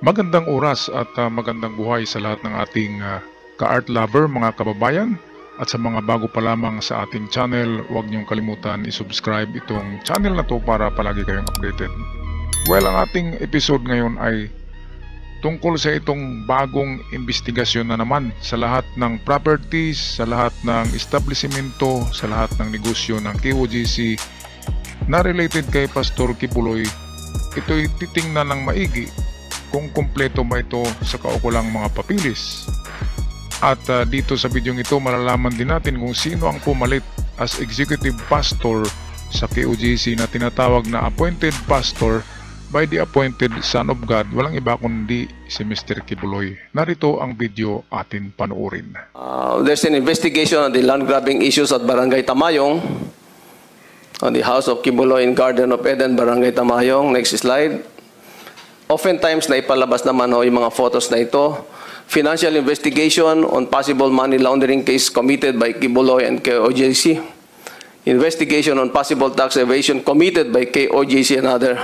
Magandang oras at magandang buhay sa lahat ng ating ka-art lover mga kababayan. At sa mga bago pa lamang sa ating channel, huwag niyong kalimutan i-subscribe itong channel na to para palagi kayong updated. Well, ang ating episode ngayon ay tungkol sa itong bagong investigasyon na naman sa lahat ng properties, sa lahat ng establishmento, sa lahat ng negosyo ng Kojc na related kay Pastor Quiboloy. Ito'y titingnan ng maigi kung kumpleto ba ito sa kaukulang mga papilis. At dito sa video ito malalaman din natin kung sino ang pumalit as executive pastor sa Kojc na tinatawag na appointed pastor by the appointed son of God. Walang iba kundi si Mr. Quiboloy. Narito ang video atin panoorin. There's an investigation on the land grabbing issues at Barangay Tamayong, on the house of Quiboloy in Garden of Eden, Barangay Tamayong. Next slide. Oftentimes na ipalabas naman yung mga photos na ito. Financial investigation on possible money laundering case committed by Quiboloy and Kojc. Investigation on possible tax evasion committed by Kojc and other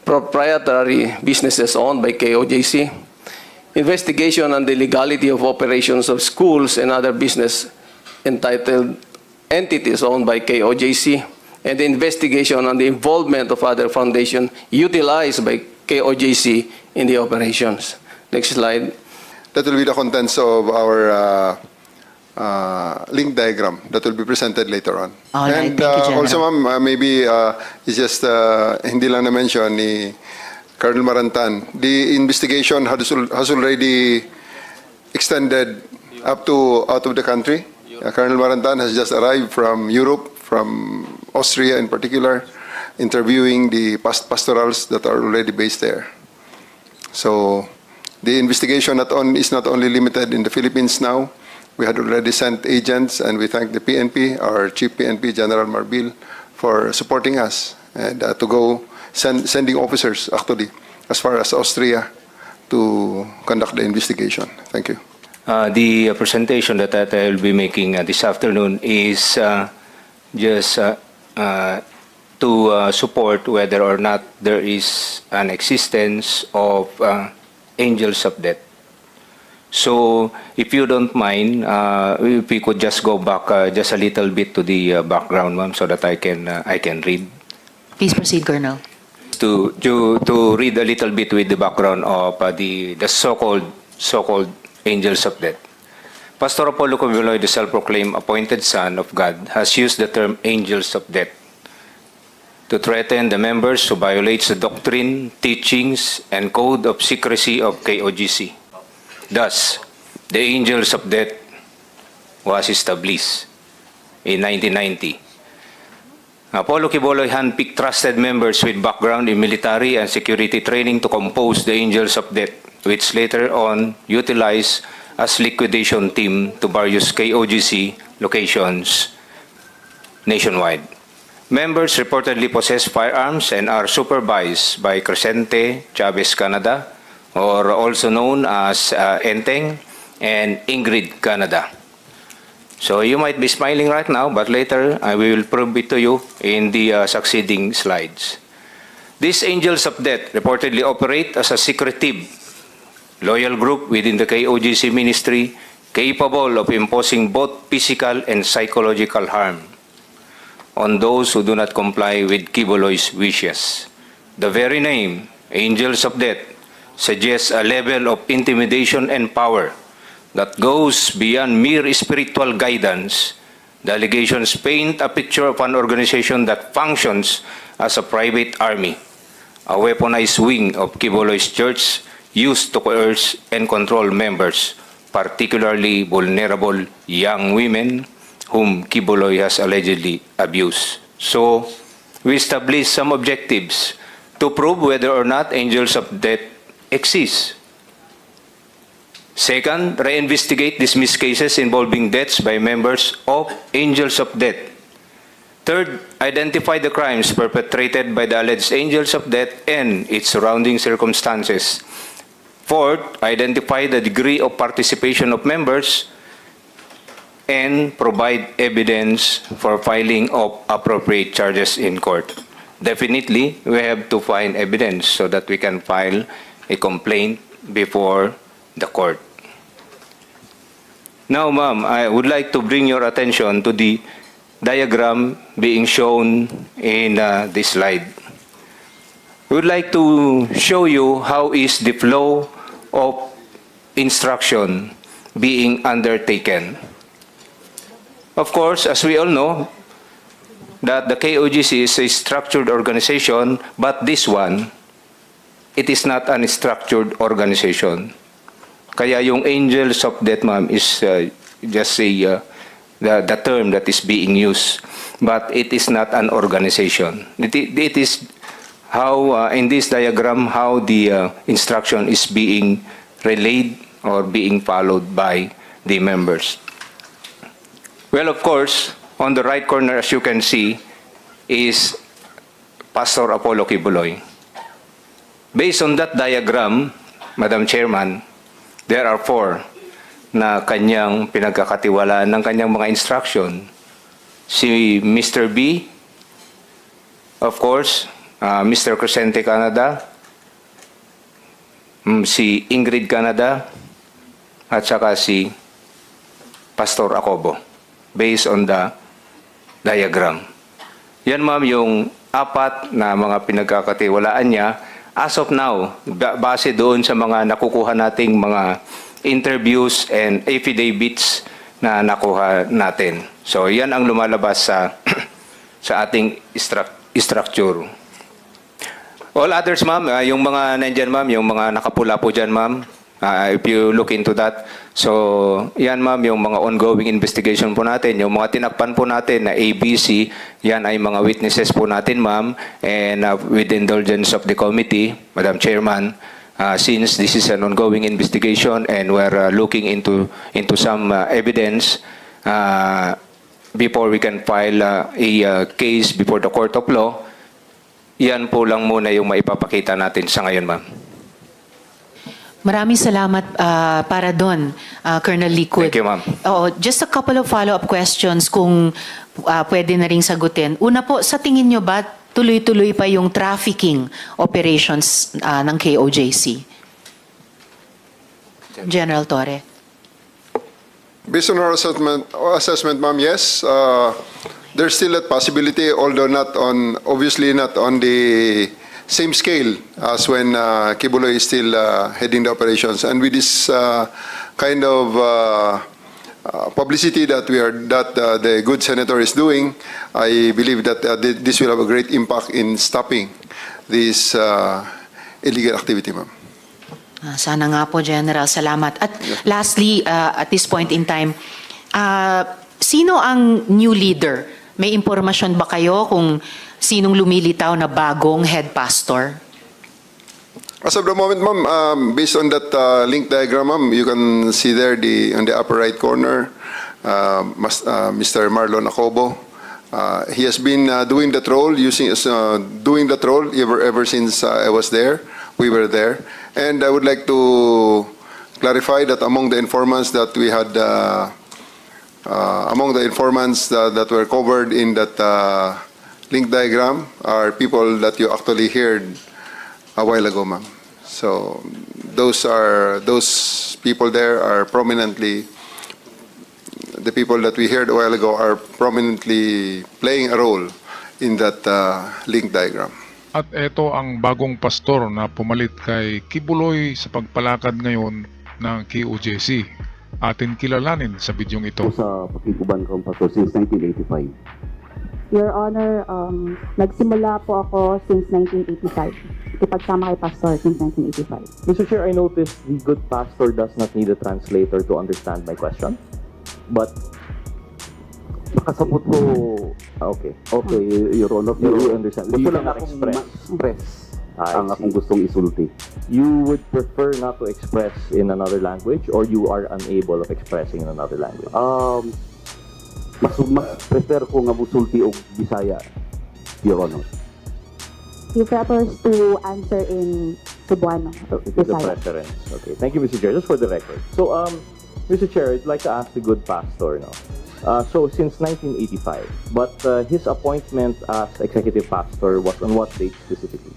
proprietary businesses owned by Kojc. Investigation on the legality of operations of schools and other business entitled entities owned by Kojc. And the investigation on the involvement of other foundations utilized by Kojc in the operations. Next slide. That will be the contents of our link diagram that will be presented later on. All right, and thank you, also, ma'am, maybe it's just hindi lang na-mention ni Colonel Marantan. The investigation has already extended up to out of the country. Colonel Marantan has just arrived from Europe, from Austria in particular, interviewing the pastorals that are already based there. So the investigation is not only limited in the Philippines now. We had already sent agents, and we thank the PNP, our Chief PNP, General Marbil, for supporting us and to go sending officers actually as far as Austria to conduct the investigation. Thank you. The presentation that I will be making this afternoon is just to support whether or not there is an existence of angels of death. So, if you don't mind, if we could just go back just a little bit to the background, ma'am, so that I can read. Please proceed, Colonel. To read a little bit with the background of the so-called angels of death. Pastor Apollo Quiboloy, the self-proclaimed appointed son of God, has used the term angels of death to threaten the members who violates the doctrine, teachings, and code of secrecy of Kojc. Thus, the angels of death was established in 1990. Apollo Quiboloy handpicked trusted members with background in military and security training to compose the angels of death, which later on utilized as liquidation team to various Kojc locations nationwide. Members reportedly possess firearms and are supervised by Crescente Chavez Canada, or also known as Enteng, and Ingrid Canada. So you might be smiling right now, but later I will prove it to you in the succeeding slides. These angels of death reportedly operate as a secretive, loyal group within the Kojc ministry, capable of imposing both physical and psychological harm on those who do not comply with Quiboloy's wishes. The very name, angels of death, suggests a level of intimidation and power that goes beyond mere spiritual guidance. The allegations paint a picture of an organization that functions as a private army, a weaponized wing of Quiboloy's church used to coerce and control members, particularly vulnerable young women whom Quiboloy has allegedly abused. So, we established some objectives to prove whether or not angels of death exist. Second, reinvestigate dismissed cases involving deaths by members of angels of death. Third, identify the crimes perpetrated by the alleged angels of death and its surrounding circumstances. Fourth, identify the degree of participation of members and provide evidence for filing of appropriate charges in court. Definitely, we have to find evidence so that we can file a complaint before the court. Now, ma'am, I would like to bring your attention to the diagram being shown in this slide. We would like to show you how is the flow of instruction being undertaken. Of course, as we all know, that the KOGC is a structured organization, but this one, it is not an structured organization. Kaya yung angels of death, ma'am, is just the term that is being used, but it is not an organization. It is how, in this diagram, how the instruction is being relayed or being followed by the members. Well, of course, on the right corner, as you can see, is Pastor Apollo Quiboloy. Based on that diagram, Madam Chairman, there are 4 na kanyang pinagkakatiwalaan ng kanyang mga instruction. Si Mr. B, of course, Mr. Crescente Canada, si Ingrid Canada, at saka si Pastor Acobo, based on the diagram. Yan, ma'am, yung 4 na mga pinagkakatiwalaan niya as of now, base doon sa mga nakukuha nating mga interviews and affidavits na nakuha natin. So, yan ang lumalabas sa ating structure. All others, ma'am, yung mga nandyan, ma'am, yung mga nakapula po dyan, ma'am, if you look into that. So, yan, ma'am, yung mga ongoing investigation po natin, yung mga tinakpan po natin na ABC, yan ay mga witnesses po natin, ma'am, and with the indulgence of the committee, Madam Chairman, since this is an ongoing investigation and we're looking into some evidence before we can file a case before the court of law, yan po lang muna yung maipapakita natin sa ngayon, ma'am. Maraming salamat para doon, Colonel Liquid. Thank you, ma'am. Just a couple of follow-up questions kung pwede na ring sagutin. Una po, sa tingin nyo ba tuloy-tuloy pa yung trafficking operations ng KOJC? General Torre. Based on our assessment, ma'am, yes. There's still that possibility, although obviously not on the same scale as when Quiboloy is still heading the operations. And with this kind of publicity that the good senator is doing, I believe that this will have a great impact in stopping this illegal activity, ma'am. Sana nga po, General. Salamat. At lastly, at this point in time, sino ang new leader? May impormasyon ba kayo kung sinong lumilitaw na bagong head pastor? As of the moment, ma'am, based on that link diagram, ma'am, you can see there on the upper right corner, Mr. Marlon Acobo. He has been doing that role, ever since I was there. We were there, and I would like to clarify that among the informants that we had, that were covered in that link diagram are people that you actually heard a while ago, ma'am. So those people there are prominently, the people that we heard a while ago are prominently playing a role in that link diagram. At ito ang bagong pastor na pumalit kay Quiboloy sa pagpalakad ngayon ng KOJC. Atin kilalanin sa bidyong ito. Sa pakikuban kong pastor since 1985. Your Honor, nagsimula po ako since 1985. Ipagsama kay Pastor since 1985. Mr. Chair, I noticed the good pastor does not need a translator to understand my question. But, nakasapot ko, okay, Your Honor, you understand. Gusto lang akong express ang akong gustong isulti. You would prefer not to express in another language or you are unable of expressing in another language? Mas prefer ko nga musulti og Bisaya, Your Honor. He prefers to answer in Cebuano. It is a preference. Okay. Thank you, Mr. Chair. Just for the record. So, Mr. Chair, I'd like to ask the good pastor, no? So, since 1985, but his appointment as executive pastor was on what date specifically?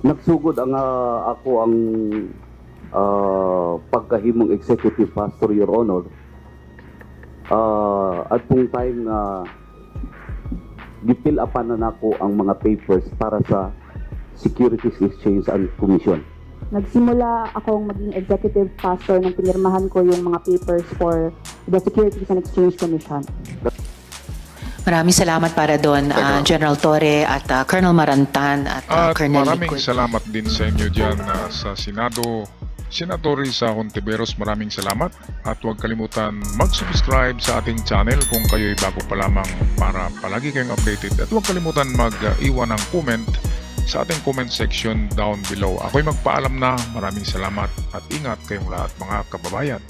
nagsugod ang ako ang pagkahimong executive pastor, Your Honor. At kung time na gipil upan na nako ang mga papers para sa Securities Exchange and Commission. Nagsimula akong maging executive pastor nang pinirmahan ko yung mga papers for the Securities and Exchange Commission. Maraming salamat para doon, General Torre at Colonel Marantan at Colonel maraming Liquid. salamat din sa inyo dyan sa Senado. Senador sa Hontiveros, maraming salamat. At huwag kalimutan mag-subscribe sa ating channel kung kayo'y bago pa lamang para palagi kayong updated. At huwag kalimutan mag-iwan ng comment sa ating comment section down below. Ako'y magpaalam na. Maraming salamat at ingat kayong lahat mga kababayan.